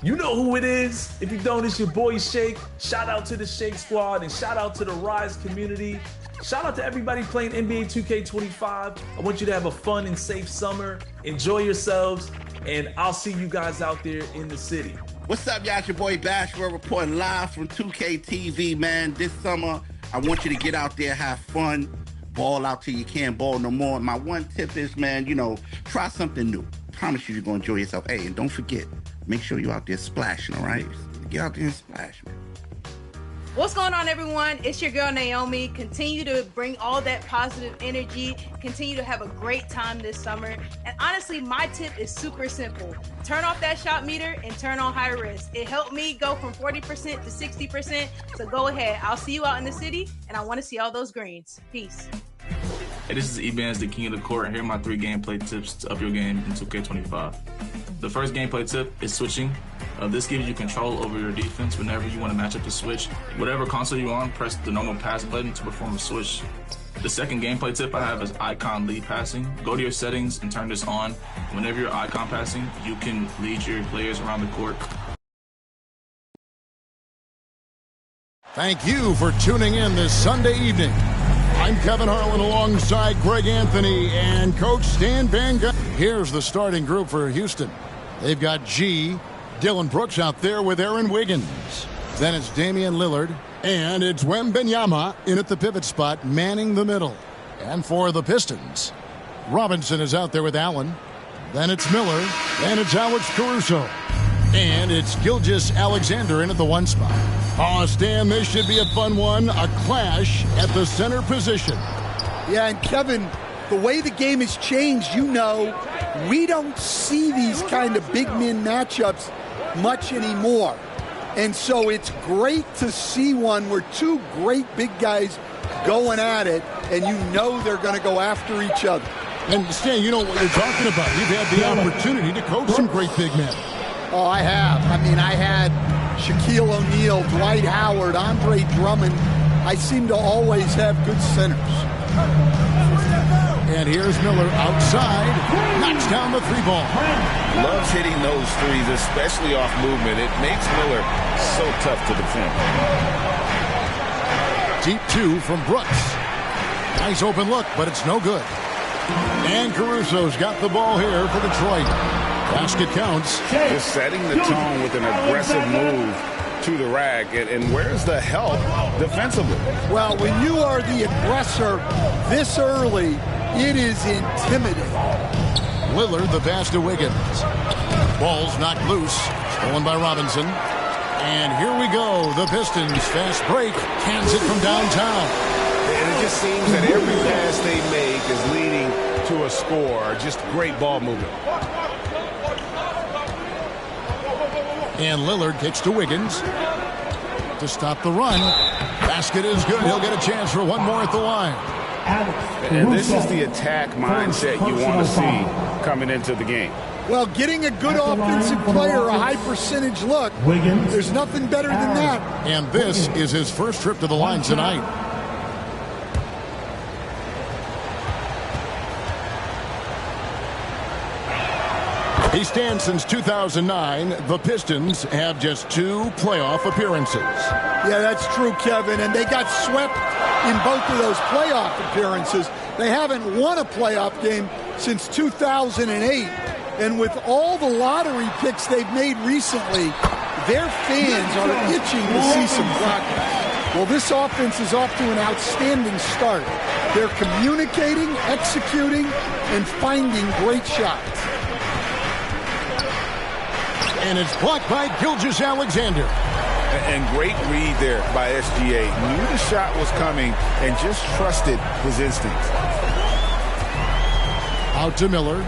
You know who it is. If you don't, it's your boy Shake. Shout out to the Shake Squad and shout out to the Rise community. Shout out to everybody playing NBA 2K25. I want you to have a fun and safe summer. Enjoy yourselves, and I'll see you guys out there in the city. What's up, y'all? It's your boy Bashford reporting live from 2K TV, man. This summer, I want you to get out there, have fun, ball out till you can't ball no more. My one tip is, man, try something new. Promise you, you're going to enjoy yourself. Hey, and don't forget, make sure you're out there splashing, all right? Get out there and splash, man. What's going on, everyone? It's your girl, Naomi. Continue to bring all that positive energy. Continue to have a great time this summer. And honestly, my tip is super simple. Turn off that shot meter and turn on high risk. It helped me go from 40% to 60%. So go ahead. I'll see you out in the city, and I want to see all those greens. Peace. Hey, this is Ebans, the king of the court, and here are my 3 gameplay tips to up your game in 2K25. The first gameplay tip is switching. This gives you control over your defense whenever you want to match up the switch. Whatever console you're on, press the normal pass button to perform a switch. The second gameplay tip I have is icon lead passing. Go to your settings and turn this on. Whenever you're icon passing, you can lead your players around the court. Thank you for tuning in this Sunday evening. I'm Kevin Harlan alongside Greg Anthony and Coach Stan Van Gundy. Here's the starting group for Houston. They've got Dylan Brooks out there with Aaron Wiggins. Then it's Damian Lillard. And it's Wembanyama in at the pivot spot, manning the middle. And for the Pistons, Robinson is out there with Allen. Then it's Miller. And it's Alex Caruso. And it's Gilgeous-Alexander in at the 1 spot. Oh, Stan, this should be a fun one. A clash at the center position. Yeah, and Kevin, the way the game has changed, we don't see these kind of big men matchups much anymore. And so it's great to see one where 2 great big guys going at it, and they're going to go after each other. And Stan, you know what you're talking about. You've had the opportunity to coach some great big men. Oh, I have. I had Shaquille O'Neal, Dwight Howard, Andre Drummond. I seem to always have good centers. And here's Miller outside, knocks down the 3-ball. Loves hitting those threes, especially off movement. It makes Miller so tough to defend. Deep 2 from Brooks. Nice open look, but it's no good. And Caruso's got the ball here for Detroit. Basket counts. Just setting the tone with an aggressive move to the rack. And where's the help defensively? Well, when you are the aggressor this early, it is intimidating. Lillard, the pass to Wiggins. Ball's knocked loose. Stolen by Robinson. And here we go. The Pistons fast break. Cans it from downtown. And it just seems that every pass they make is leading to a score. Just great ball movement. And Lillard kicks to Wiggins to stop the run. Basket is good. He'll get a chance for one more at the line. And this is the attack mindset you want to see coming into the game. Well, getting a good offensive player a high percentage look, there's nothing better than that. And this is his first trip to the line tonight. He stands since 2009. The Pistons have just 2 playoff appearances. Yeah, that's true, Kevin. And they got swept in both of those playoff appearances. They haven't won a playoff game since 2008. And with all the lottery picks they've made recently, their fans are itching to see some progress. Well, this offense is off to an outstanding start. They're communicating, executing, and finding great shots. And it's blocked by Gilgeous-Alexander. And great read there by SGA. Knew the shot was coming and just trusted his instincts. Out to Miller.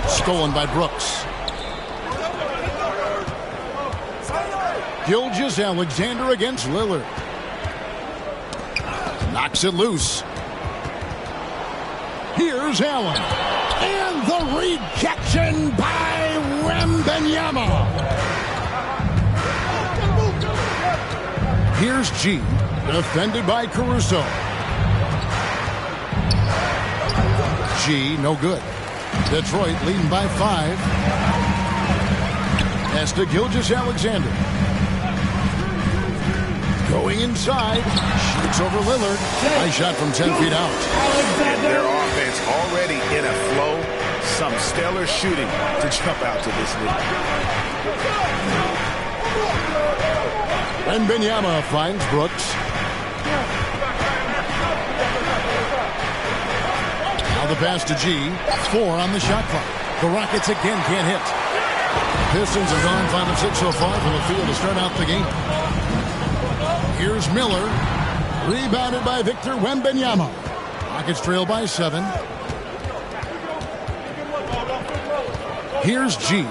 Stolen by Brooks. Gilgeous-Alexander against Lillard. Knocks it loose. Here's Allen. And the rejection by Wembanyama. Here's G, defended by Caruso. G, no good. Detroit leading by 5. Pass to Gilgeous-Alexander. Going inside. Shoots over Lillard. Nice shot from 10 feet out. And their offense already in a flow. Some stellar shooting to jump out to this lead. Wembanyama finds Brooks. Now the pass to G. 4 on the shot clock. The Rockets again can't hit. Pistons have gone 5 of 6 so far from the field to start out the game. Here's Miller. Rebounded by Victor Wembanyama. Rockets trail by 7. Here's G.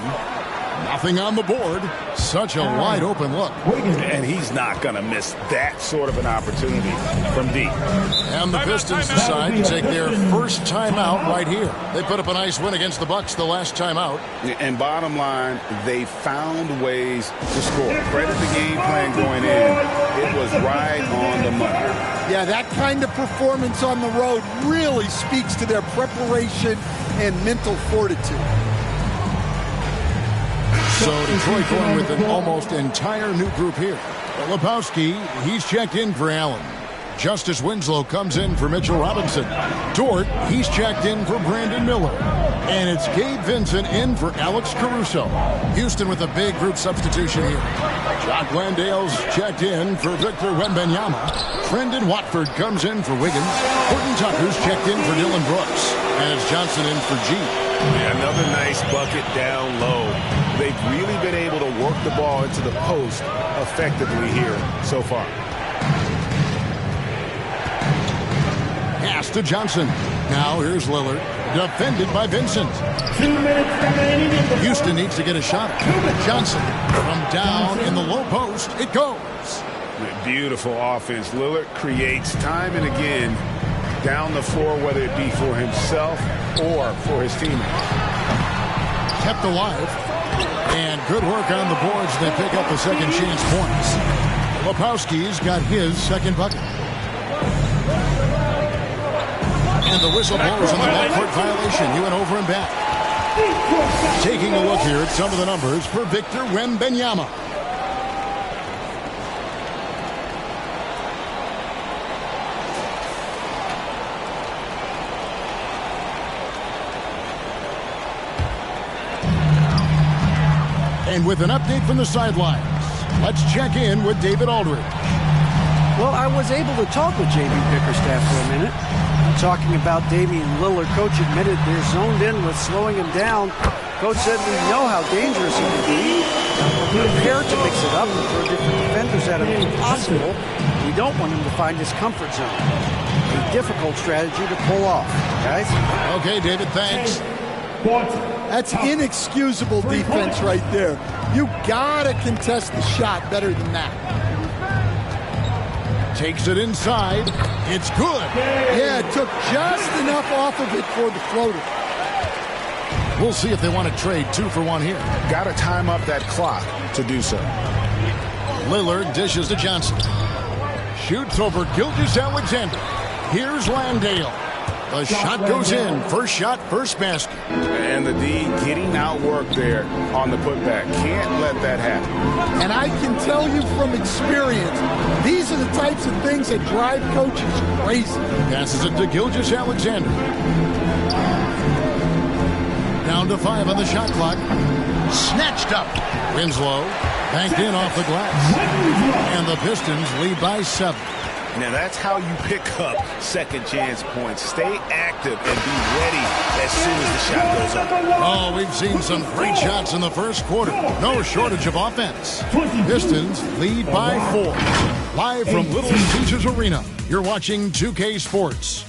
Nothing on the board. Such a wide open look. And he's not going to miss that sort of an opportunity from D. And the Pistons decide to take their first timeout right here. They put up a nice win against the Bucks the last time out. And bottom line, they found ways to score. Credit the game plan going in. It was right on the money. Yeah, that kind of performance on the road really speaks to their preparation and mental fortitude. So Detroit going with an almost entire new group here. Lebowski, he's checked in for Allen. Justice Winslow comes in for Mitchell Robinson. Dort, he's checked in for Brandon Miller. And it's Gabe Vincent in for Alex Caruso. Houston with a big group substitution here. Jock Landale's checked in for Victor Wembanyama. Brendan Watford comes in for Wiggins. Horton Tucker's checked in for Dylan Brooks. And it's Johnson in for G. Yeah, another nice bucket down low. They've really been able to work the ball into the post effectively here so far. Pass to Johnson. Now here's Lillard. Defended by Vincent. 2 minutes remaining. Houston needs to get a shot. Johnson from down in the low post. It goes. Beautiful offense. Lillard creates time and again down the floor, whether it be for himself or for his teammates. Kept alive. And good work on the boards. They pick up the second chance points. Lebowski's got his second bucket. And the whistle blows on the backcourt violation. He went over and back. Taking a look here at some of the numbers for Victor Wembanyama. And with an update from the sidelines, let's check in with David Aldridge. Well, I was able to talk with JB Bickerstaff for a minute. Talking about Damian Lillard, Coach admitted they're zoned in with slowing him down. Coach said we know how dangerous he can be. We're prepared to mix it up and throw different defenders at him if possible. We don't want him to find his comfort zone. A difficult strategy to pull off, guys. Okay, David, thanks. That's inexcusable defense right there. You gotta contest the shot better than that. Takes it inside. It's good. Yeah, it took just enough off of it for the floater. We'll see if they want to trade 2 for 1 here. Got to time up that clock to do so. Lillard dishes to Johnson. Shoots over Gilgeous-Alexander. Here's Landale. The shot goes in. First shot, first basket. And the D getting outworked there on the putback. Can't let that happen. And I can tell you from experience, these are the types of things that drive coaches crazy. Passes it to Gilgeous-Alexander. Down to 5 on the shot clock. Snatched up. Winslow banked in off the glass. And the Pistons lead by 7. Now that's how you pick up second chance points. Stay active and be ready as soon as the shot goes up. Oh, we've seen some great shots in the first quarter. No shortage of offense. Pistons lead by 4. Live from Little Caesars Arena, you're watching 2K Sports.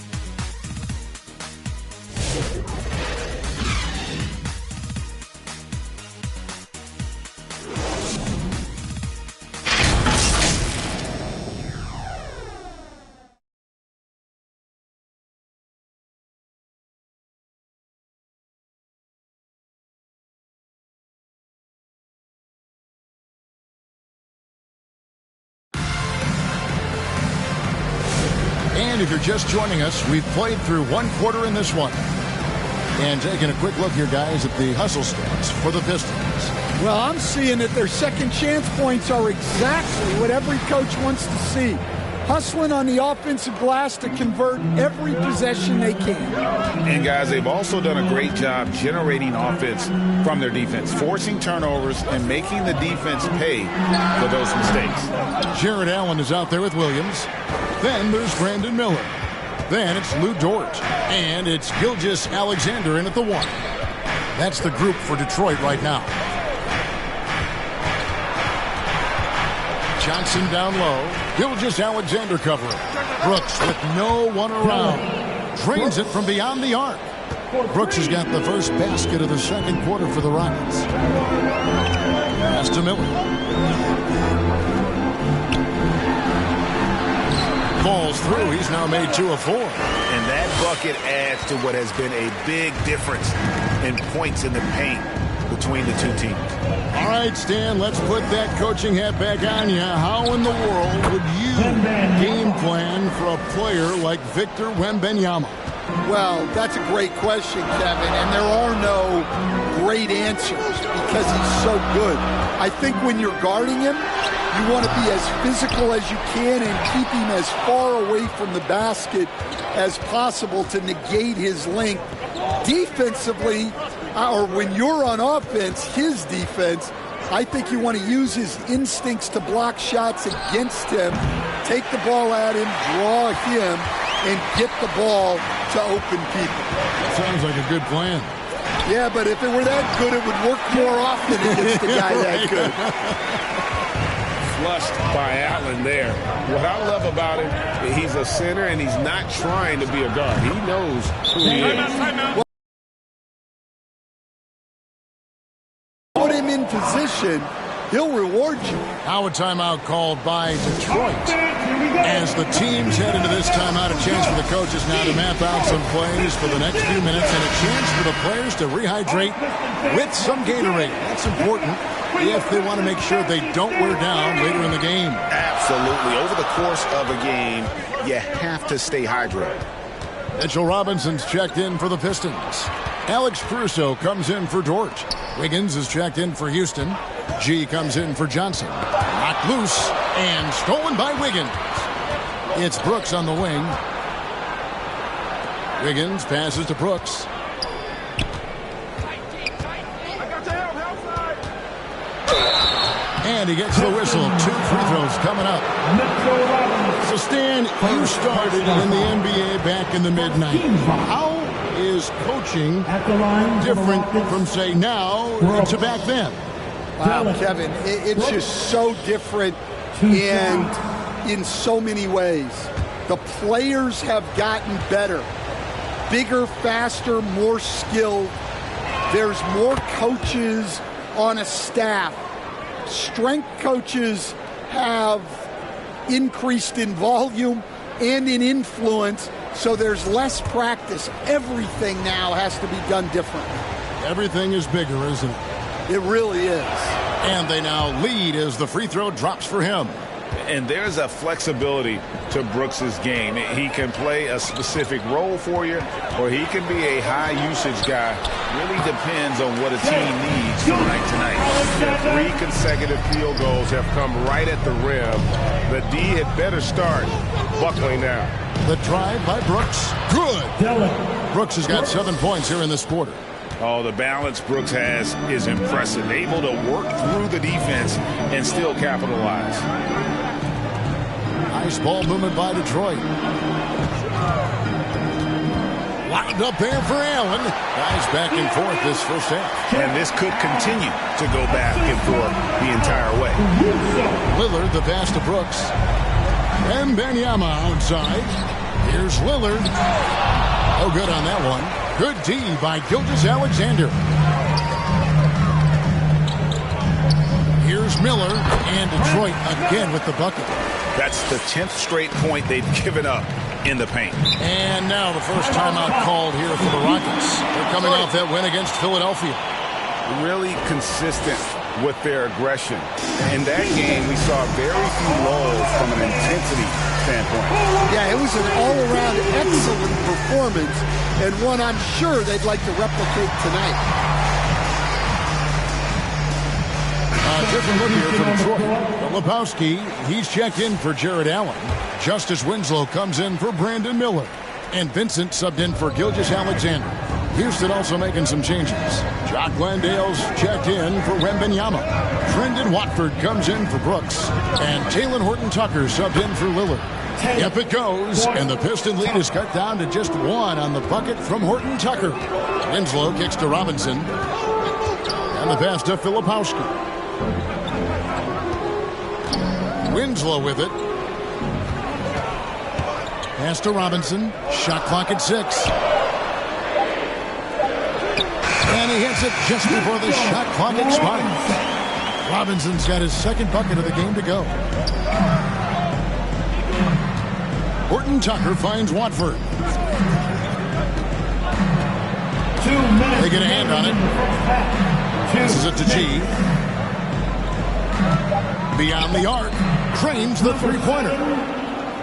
And if you're just joining us, we've played through 1 quarter in this one. And taking a quick look here, guys, at the hustle stats for the Pistons. Well, I'm seeing that their second chance points are exactly what every coach wants to see. Hustling on the offensive glass to convert every possession they can. And, guys, they've also done a great job generating offense from their defense, forcing turnovers and making the defense pay for those mistakes. Jared Allen is out there with Williams. Then there's Brandon Miller. Then it's Lou Dort. And it's Gilgeous-Alexander in at the 1. That's the group for Detroit right now. Johnson down low. Gilgeous-Alexander covering. Brooks with no one around. Drains it from beyond the arc. Brooks has got the first basket of the second quarter for the Rockets. Pass to Miller. Falls through. He's now made 2 of 4. And that bucket adds to what has been a big difference in points in the paint between the two teams. All right, Stan, let's put that coaching hat back on you. How in the world would you game plan for a player like Victor Wembanyama? Well, that's a great question, Kevin, and there are no great answers because he's so good. I think when you're guarding him, you want to be as physical as you can and keep him as far away from the basket as possible to negate his length. Defensively, or when you're on offense, his defense, I think you want to use his instincts to block shots against him, take the ball at him, draw him, and get the ball to open people. Sounds like a good plan. Yeah, but if it were that good, it would work more often against the guy that good. Flushed by Allen there. What I love about him, he's a center and he's not trying to be a guard. He knows who he is. Put him in position, he'll reward you. Now a timeout called by Detroit. As the teams head into this timeout, a chance for the coaches now to map out some plays for the next few minutes and a chance for the players to rehydrate with some Gatorade. That's important if they want to make sure they don't wear down later in the game. Absolutely. Over the course of a game, you have to stay hydrated. Mitchell Robinson's checked in for the Pistons. Alex Caruso comes in for Dort. Wiggins is checked in for Houston. G comes in for Johnson. Knocked loose and stolen by Wiggins. It's Brooks on the wing. Wiggins passes to Brooks. And he gets the whistle. 2 free throws coming up. So, Stan, you started in the NBA back in the mid-90s. How is coaching different from, say, now to back then? Wow, Kevin, it's just so different and in so many ways. The players have gotten better. Bigger, faster, more skilled. There's more coaches on a staff. Strength coaches have increased in volume and in influence, so there's less practice. Everything now has to be done differently. Everything is bigger, isn't it? It really is. And they now lead as the free throw drops for him. And there's a flexibility to Brooks's game. He can play a specific role for you, or he can be a high-usage guy. Really depends on what a team needs from night to night. Their 3 consecutive field goals have come right at the rim. The D had better start buckling now. The drive by Brooks. Good. Brooks has got 7 points here in this quarter. Oh, the balance Brooks has is impressive. Able to work through the defense and still capitalize. Nice ball movement by Detroit. Lined up there for Allen. Guys back and forth this first half. And this could continue to go back and forth the entire way. Lillard, the pass to Brooks. Wembanyama outside. Here's Lillard. Oh, good on that one. Good D by Gilgeous-Alexander. Here's Miller, and Detroit again with the bucket. That's the 10th straight point they've given up in the paint. And now the first timeout called here for the Rockets. They're coming off that win against Philadelphia. Really consistent with their aggression. In that game, we saw very few lulls from an intensity standpoint. Yeah, it was an all-around excellent performance, and one I'm sure they'd like to replicate tonight. Different look here for Detroit. Lebowski, he's checked in for Jared Allen. Justice Winslow comes in for Brandon Miller. And Vincent subbed in for Gilgeous-Alexander. Houston also making some changes. Jock Landale's checked in for Wembanyama. Trendon Watford comes in for Brooks. And Talen Horton-Tucker subbed in for Lillard. Up it goes, and the Piston lead is cut down to just 1 on the bucket from Horton-Tucker. Winslow kicks to Robinson. And the pass to Filipowski. Winslow with it. Pass to Robinson. Shot clock at 6. And he hits it just before the shot clock expires. Robinson's got his second bucket of the game to go. Horton-Tucker finds Watford. They get a hand on it. Passes it to G. Beyond the arc. Cranes the three-pointer.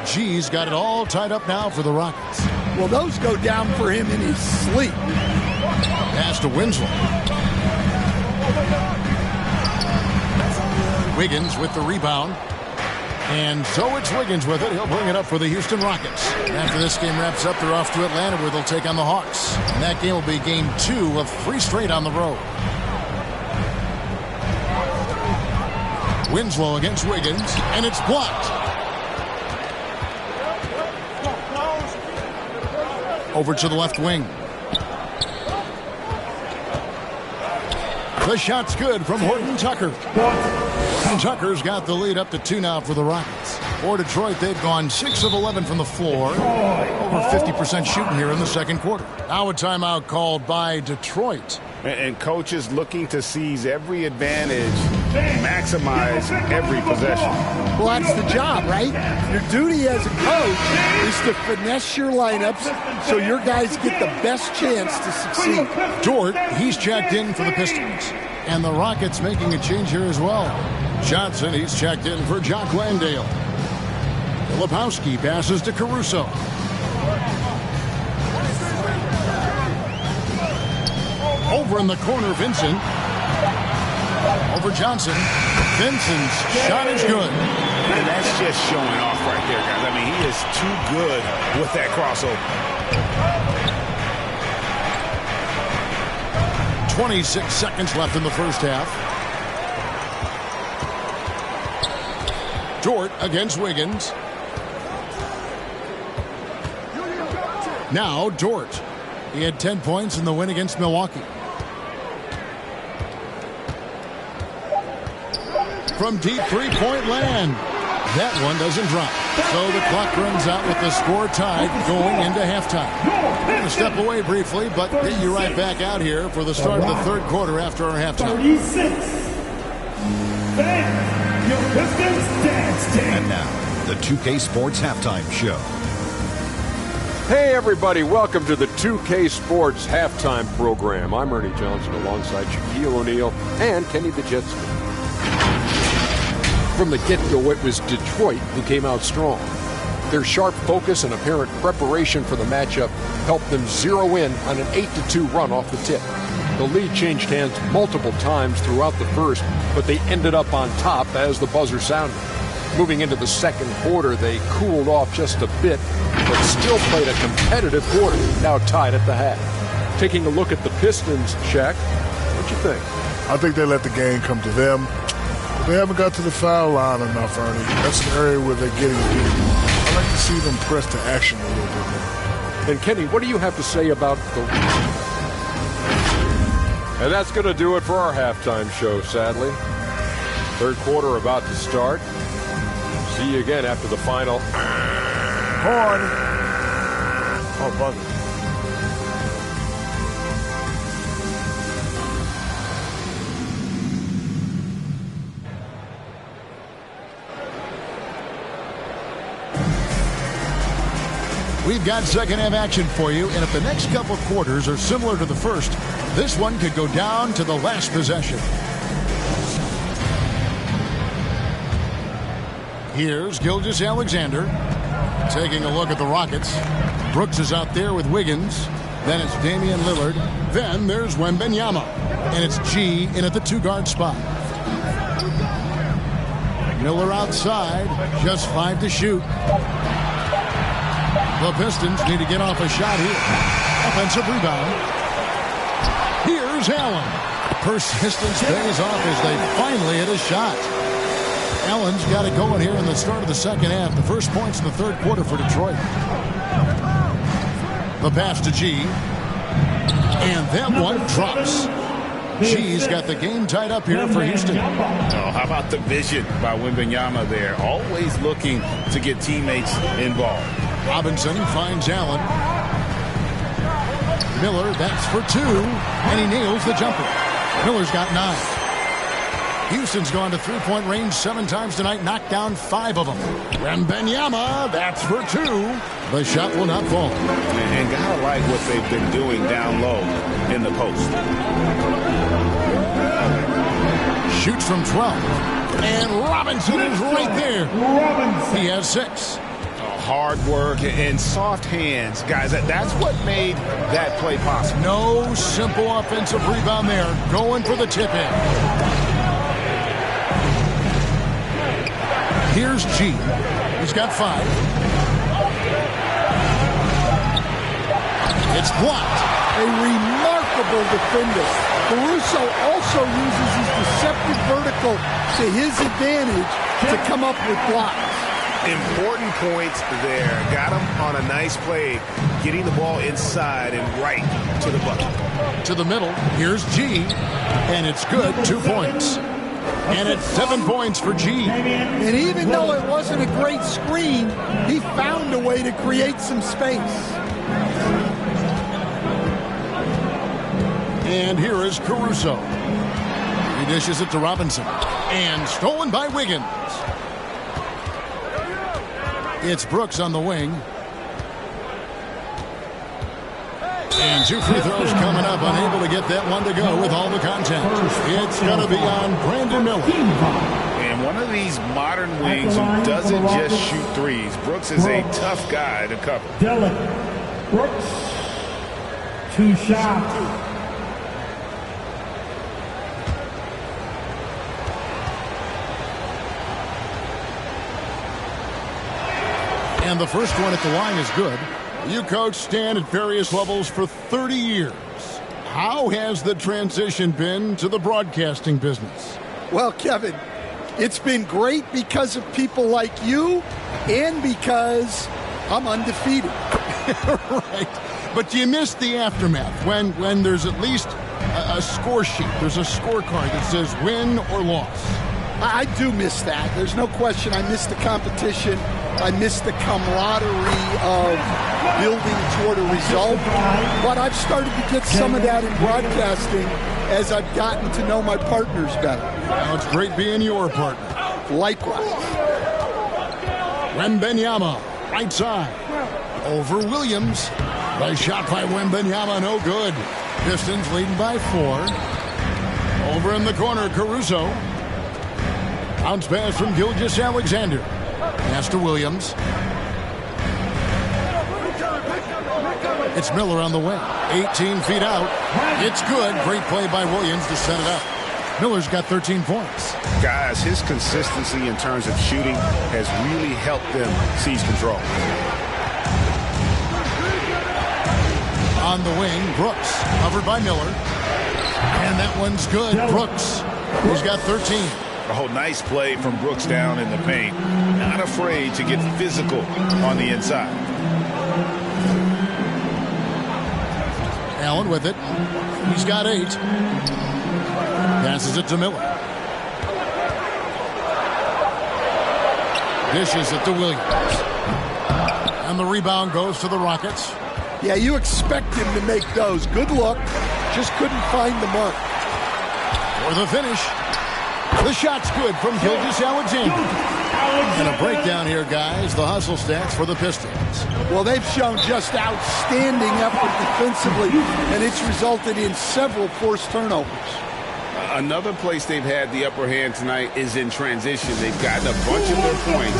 G's got it all tied up now for the Rockets. Well, those go down for him in his sleep. Pass to Winslow. Wiggins with the rebound. And so it's Wiggins with it. He'll bring it up for the Houston Rockets. After this game wraps up, they're off to Atlanta where they'll take on the Hawks. And that game will be game 2 of 3 straight on the road. Winslow against Wiggins, and it's blocked. Over to the left wing. The shot's good from Horton-Tucker. Horton-Tucker's got the lead up to 2 now for the Rockets. For Detroit, they've gone 6 of 11 from the floor. Over 50% shooting here in the second quarter. Now a timeout called by Detroit. And coaches looking to seize every advantage, maximize every possession. Well, that's the job, right? Your duty as a coach is to finesse your lineups so your guys get the best chance to succeed. Dort, he's checked in for the Pistons. And the Rockets making a change here as well. Johnson, he's checked in for Jock Landale. Filipowski passes to Caruso. Over in the corner, Vincent. Over Johnson. Vincent's shot is good. And that's just showing off right there, guys. I mean, he is too good with that crossover. 26 seconds left in the first half. Dort against Wiggins. Now Dort. He had 10 points in the win against Milwaukee. From deep three-point land. That one doesn't drop. So the clock runs out with the score tied going into halftime. We're going to step away briefly, but get you right back out here for the start of the third quarter after our halftime. 36. Then your Pistons dance team. And now, the 2K Sports Halftime Show. Hey everybody, welcome to the 2K Sports Halftime Program. I'm Ernie Johnson alongside Shaquille O'Neal and Kenny the Jet Smith. From the get-go, it was Detroit who came out strong. Their sharp focus and apparent preparation for the matchup helped them zero in on an 8-2 run off the tip. The lead changed hands multiple times throughout the first, but they ended up on top as the buzzer sounded. Moving into the second quarter, they cooled off just a bit, but still played a competitive quarter, now tied at the half. Taking a look at the Pistons, Shaq, what you think? I think they let the game come to them. But they haven't got to the foul line enough, Ernie. That's an area where they're getting beat. I like to see them press to action a little bit more. And Kenny, what do you have to say about the... And that's going to do it for our halftime show, sadly. Third quarter about to start. See you again after the final. Horn. Oh, buzzer. We've got second half action for you, and if the next couple quarters are similar to the first, this one could go down to the last possession. Here's Gilgeous-Alexander taking a look at the Rockets. Brooks is out there with Wiggins. Then it's Damian Lillard. Then there's Wembanyama. And it's G in at the 2-guard spot. Miller outside, just 5 to shoot. The Pistons need to get off a shot here. Offensive rebound. Here's Allen. Persistence pays off as they finally hit a shot. Allen's got it going here in the start of the second half. The first points in the third quarter for Detroit. The pass to G. And that one drops. G's got the game tied up here for Houston. Oh, how about the vision by Wembanyama there? Always looking to get teammates involved. Robinson finds Allen. Miller bats for 2, and he nails the jumper. Miller's got 9. Houston's gone to three-point range 7 times tonight, knocked down 5 of them. Wembanyama, that's for 2. The shot will not fall. And gotta like what they've been doing down low in the post. Shoots from 12. And Robinson is right there. He has 6. Hard work and soft hands. Guys, that's what made that play possible. No simple offensive rebound there. Going for the tip-in. Here's G. He's got 5. It's blocked. A remarkable defender. Caruso also uses his deceptive vertical to his advantage to come up with blocks. Important points there. Got him on a nice play, getting the ball inside and right to the bucket. To the middle. Here's G. And it's good. 2 points. And it's 7 points for G. And even though it wasn't a great screen, he found a way to create some space. And here is Caruso. He dishes it to Robinson. And stolen by Wiggins. It's Brooks on the wing. And 2 free throws coming up. Unable to get that one to go with all the contact. It's going to be on Brandon Miller. And one of these modern wings who doesn't just shoot threes. Brooks is a tough guy to cover. Dylan Brooks. 2 shots. And the first one at the line is good. You coach Stan at various levels for 30 years. How has the transition been to the broadcasting business? Well, Kevin, it's been great because of people like you and because I'm undefeated. Right. But do you miss the aftermath when there's at least a score sheet? There's a scorecard that says win or loss. I do miss that. There's no question. I miss the competition. I miss the camaraderie of building toward a result. But I've started to get some of that in broadcasting as I've gotten to know my partners better. Well, it's great being your partner. Likewise. Wembanyama, right side. Over Williams. The shot by Wembanyama, no good. Pistons leading by 4. Over in the corner, Caruso. Bounce pass from Gilgeous-Alexander. Pass to Williams. It's Miller on the wing. 18 feet out. It's good. Great play by Williams to set it up. Miller's got 13 points. Guys, his consistency in terms of shooting has really helped them seize control. On the wing, Brooks. Covered by Miller. And that one's good. Brooks. He's got 13. Oh, nice play from Brooks down in the paint. Not afraid to get physical on the inside. Allen with it. He's got 8. Passes it to Miller. Dishes it to Williams. And the rebound goes to the Rockets. Yeah, you expect him to make those. Good look. Just couldn't find the mark. For the finish. The shot's good from Gilgeous-Alexander. And a breakdown here, guys. The hustle stats for the Pistons. Well, they've shown just outstanding effort defensively, and it's resulted in several forced turnovers. Another place they've had the upper hand tonight is in transition. They've gotten a bunch of their points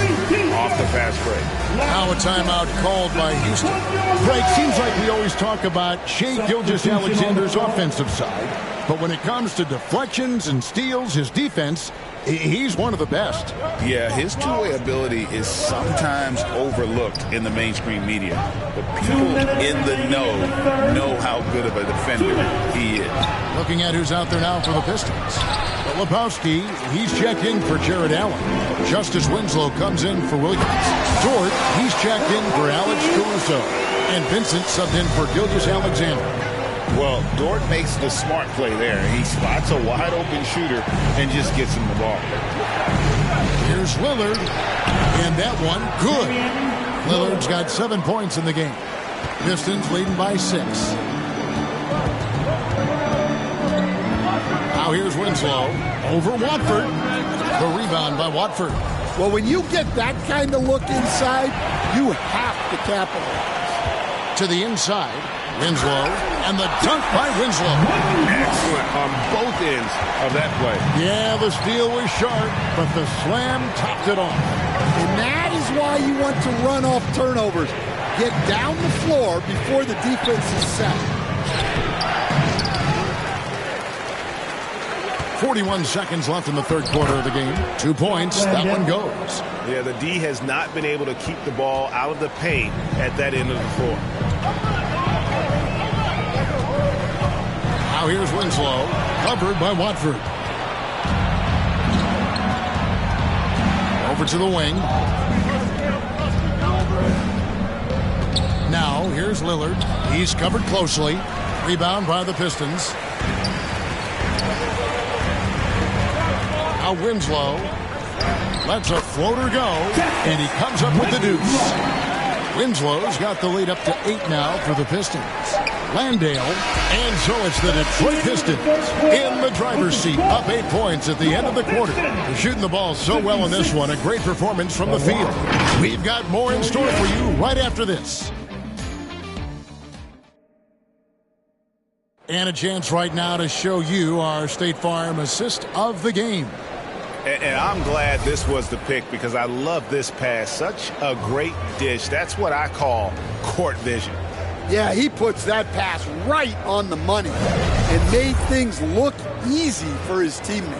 off the fast break. Now a timeout called by Houston. Greg, seems like we always talk about Shai Gilgeous-Alexander's offensive side. But when it comes to deflections and steals, his defense He's one of the best. Yeah, his two-way ability is sometimes overlooked in the mainstream media. But people in the know how good of a defender he is. Looking at who's out there now for the Pistons. Lebowski, he's checked in for Jared Allen. Justice Winslow comes in for Williams. Dort, he's checked in for Alex Caruso. And Vincent subbed in for Gilgeous-Alexander. Well, Dort makes the smart play there. He spots a wide-open shooter and just gets him the ball. Here's Lillard. And that one, good. Lillard's got 7 points in the game. Pistons leading by 6. Now here's Winslow over Watford. The rebound by Watford. Well, when you get that kind of look inside, you have to capitalize. To the inside, Winslow, and the dunk by Winslow. Excellent on both ends of that play. Yeah, the steal was sharp, but the slam topped it off. And that is why you want to run off turnovers. Get down the floor before the defense is set. 41 seconds left in the third quarter of the game. 2 points. That one goes. Yeah, the D has not been able to keep the ball out of the paint at that end of the floor. Now here's Winslow, covered by Watford. Over to the wing. Now here's Lillard. He's covered closely. Rebound by the Pistons. Now Winslow lets a floater go, and he comes up with the deuce. Winslow's got the lead up to 8 now for the Pistons. Landale, and so it's the Detroit Pistons in the driver's seat, up 8 points at the end of the quarter. They're shooting the ball so well in this one, a great performance from the field. We've got more in store for you right after this. And a chance right now to show you our State Farm assist of the game. And I'm glad this was the pick because I love this pass. Such a great dish. That's what I call court vision. Yeah, he puts that pass right on the money and made things look easy for his teammate.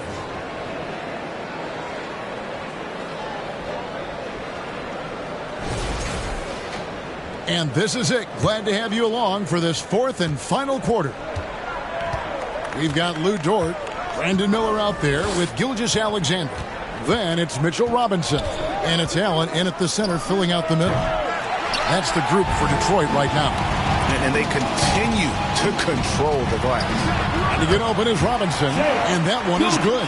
And this is it. Glad to have you along for this fourth and final quarter. We've got Lou Dort, Brandon Miller out there with Gilgeous-Alexander. Then it's Mitchell Robinson. And it's Allen in at the center filling out the middle. That's the group for Detroit right now. And they continue to control the glass. To get open is Robinson, and that one is good.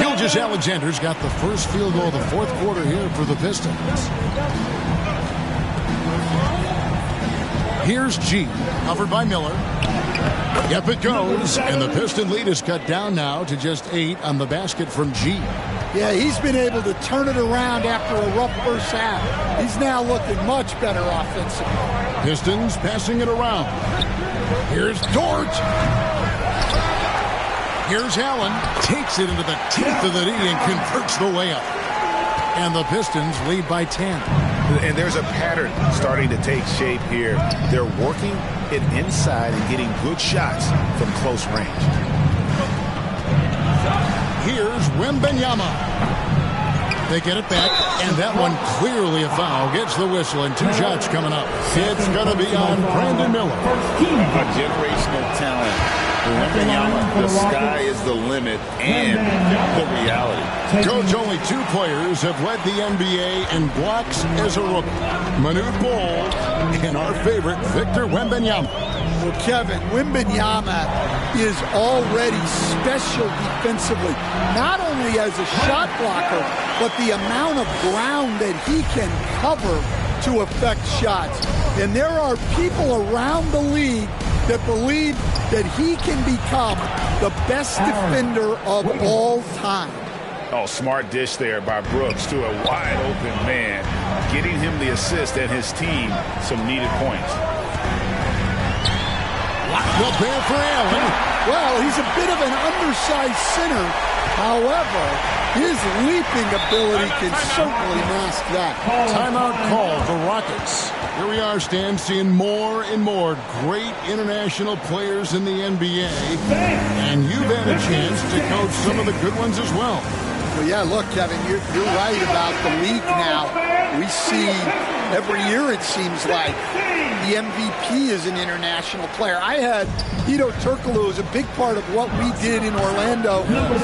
Gilgeous-Alexander's got the first field goal of the fourth quarter here for the Pistons. Here's G, covered by Miller. Yep, it goes, and the Piston lead is cut down now to just 8 on the basket from G. Yeah, he's been able to turn it around after a rough first half. He's now looking much better offensively. Pistons passing it around. Here's Dort. Here's Allen. Takes it into the teeth of the D and converts the layup. And the Pistons lead by 10. And there's a pattern starting to take shape here. They're working it inside and getting good shots from close range. Here's Wembanyama. They get it back, and that one clearly a foul. Gets the whistle, and 2 shots coming up. It's going to be on Brandon Miller. A generational talent. Wembanyama, the sky is the limit and the reality. Coach, only 2 players have led the NBA in blocks as a rookie. Manute Bol and our favorite, Victor Wembanyama. Well, Kevin, Wembanyama is already special defensively, not only as a shot blocker, but the amount of ground that he can cover to affect shots. And there are people around the league that believe that he can become the best defender of all time. Oh, smart dish there by Brooks to a wide-open man, getting him the assist and his team some needed points. Locked up there for Allen. Well, he's a bit of an undersized center. However, his leaping ability can certainly mask that. Timeout call for Rockets. Here we are, Stan, seeing more and more great international players in the NBA. And you've had a chance to coach some of the good ones as well. Well, yeah, look, Kevin, you're right about the league now. We see every year, it seems like, the MVP is an international player. I had Hedo Turkoglu as a big part of what we did in Orlando,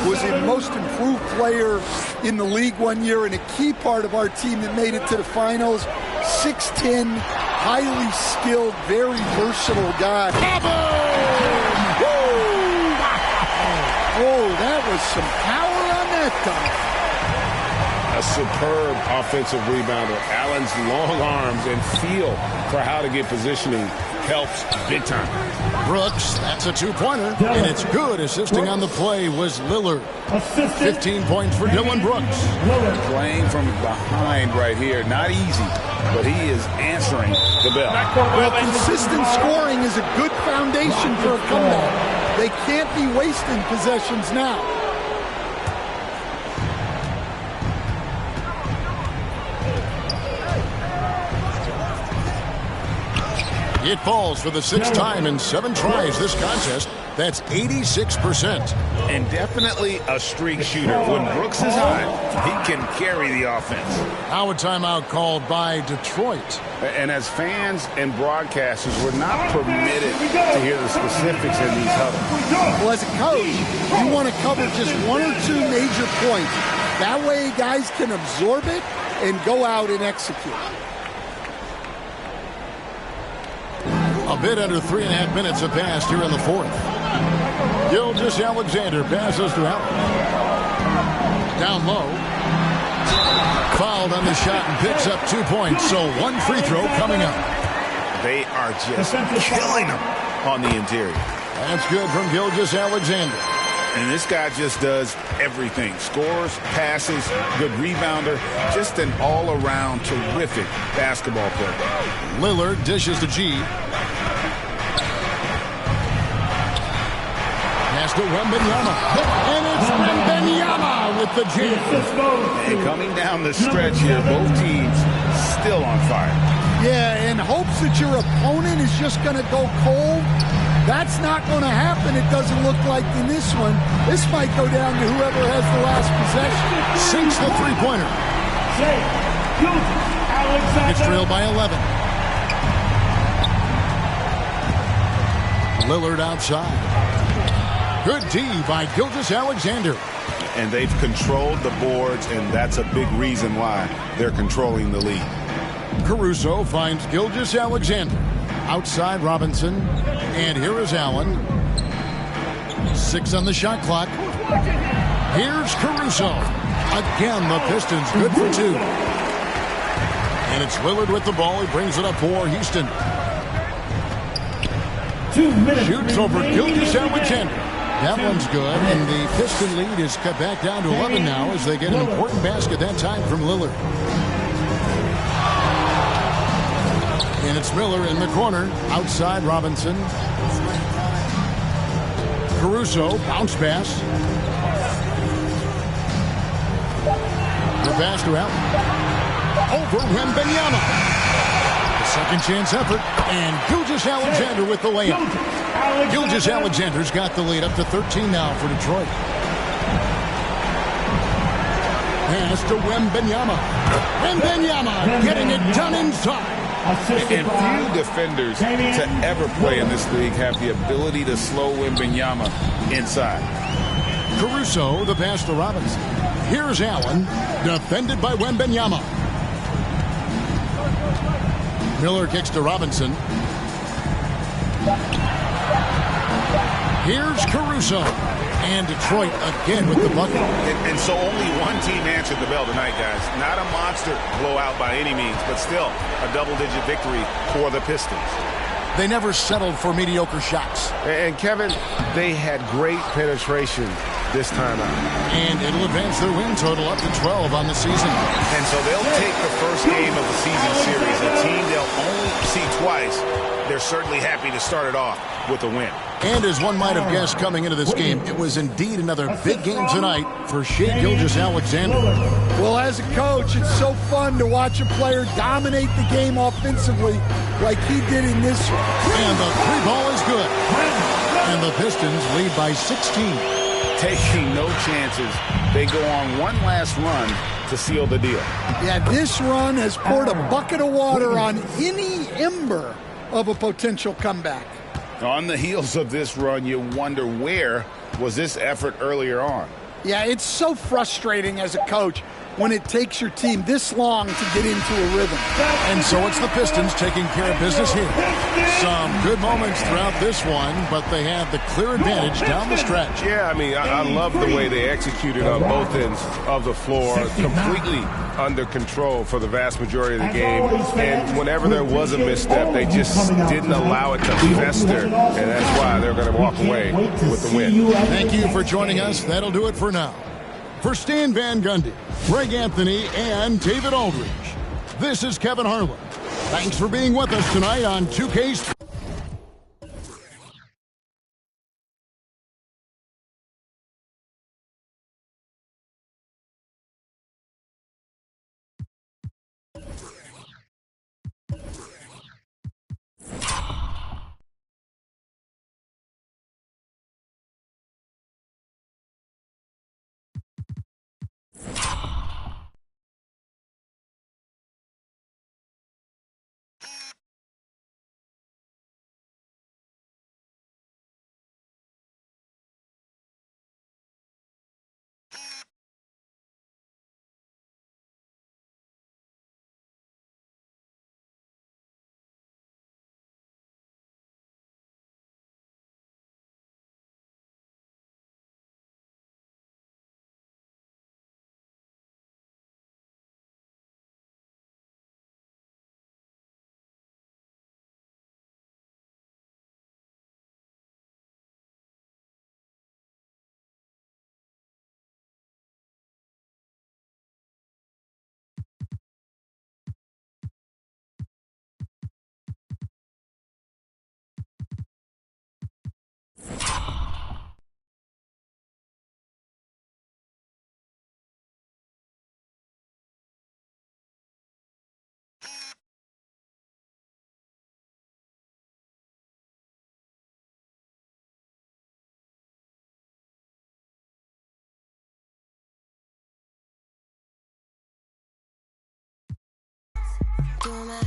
was the most improved player in the league one year and a key part of our team that made it to the finals. 6'10", highly skilled, very versatile guy. Oh, that was some power on that dunk. A superb offensive rebounder. Allen's long arms and feel for how to get positioning helps big time. Brooks, that's a two-pointer, and it's good. Assisting on the play was Lillard. 15 points for Dylan Brooks. Playing from behind right here. Not easy, but he is answering the bell. Well, consistent scoring is a good foundation for a comeback. They can't be wasting possessions now. It falls for the sixth time in 7 tries this contest. That's 86%. And definitely a streak shooter. When Brooks is hot, he can carry the offense. Now a timeout called by Detroit. And as fans and broadcasters, we're not permitted to hear the specifics in these huddles. Well, as a coach, you want to cover just 1 or 2 major points. That way guys can absorb it and go out and execute. A bit under 3.5 minutes have passed here in the fourth. Gilgeous-Alexander passes to Allen. Down low. Fouled on the shot and picks up 2 points, so 1 free throw coming up. They are just killing them on the interior. That's good from Gilgeous-Alexander. And this guy just does everything. Scores, passes, good rebounder. Just an all-around terrific basketball player. Lillard dishes to G. Pass to Wembanyama. And it's Wembanyama with the G. And coming down the stretch here, both teams still on fire. Yeah, in hopes that your opponent is just going to go cold. That's not going to happen, it doesn't look like in this one. This might go down to whoever has the last possession. Sinks the three-pointer. It's trailed by 11. Lillard outside. Good D by Gilgeous-Alexander. And they've controlled the boards, and that's a big reason why they're controlling the lead. Caruso finds Gilgeous-Alexander. Outside Robinson. And here is Allen. 6 on the shot clock. Here's Caruso. Again, the Pistons good for 2. And it's Lillard with the ball. He brings it up for Houston. 2 minutes. Shoots over Gilgeous-Alexander. That one's good. And the Piston lead is cut back down to 11 now as they get an important basket that time from Lillard. And it's Miller in the corner. Outside Robinson. Caruso, bounce pass. The pass to Allen. Over Wembanyama. The second chance effort. And Gilgeous-Alexander with the layup. Gilgeous-Alexander's got the lead up to 13 now for Detroit. Pass to Wembanyama. Wembanyama getting it done inside. And few defenders to ever play in this league have the ability to slow Wembanyama inside. Caruso, the pass to Robinson. Here's Allen, defended by Wembanyama. Miller kicks to Robinson. Here's Caruso. And Detroit again with the bucket. And so only one team answered the bell tonight, guys. Not a monster blowout by any means, but still a double-digit victory for the Pistons. They never settled for mediocre shots. And Kevin, they had great penetration this time out. And it'll advance their win total up to 12 on the season. And so they'll take the first game of the season series, a team they'll only see twice. They're certainly happy to start it off with a win. And as one might have guessed coming into this game, it was indeed another big game tonight for Shai Gilgeous-Alexander. Well, as a coach, it's so fun to watch a player dominate the game offensively like he did in this one. And the 3 ball is good. And the Pistons lead by 16. taking no chances. They go on one last run to seal the deal. Yeah, this run has poured a bucket of water on any ember of a potential comeback. On the heels of this run, you wonder where was this effort earlier on? Yeah, it's so frustrating as a coach when it takes your team this long to get into a rhythm. And so it's the Pistons taking care of business here. Some good moments throughout this one, but they have the clear advantage down the stretch. Yeah, I mean, I love the way they executed on both ends of the floor, completely under control for the vast majority of the game. And whenever there was a misstep, they just didn't allow it to fester, and that's why they're going to walk away with the win. Thank you for joining us. That'll do it for now. For Stan Van Gundy, Greg Anthony, and David Aldridge, this is Kevin Harlan. Thanks for being with us tonight on 2K Sports. Doing my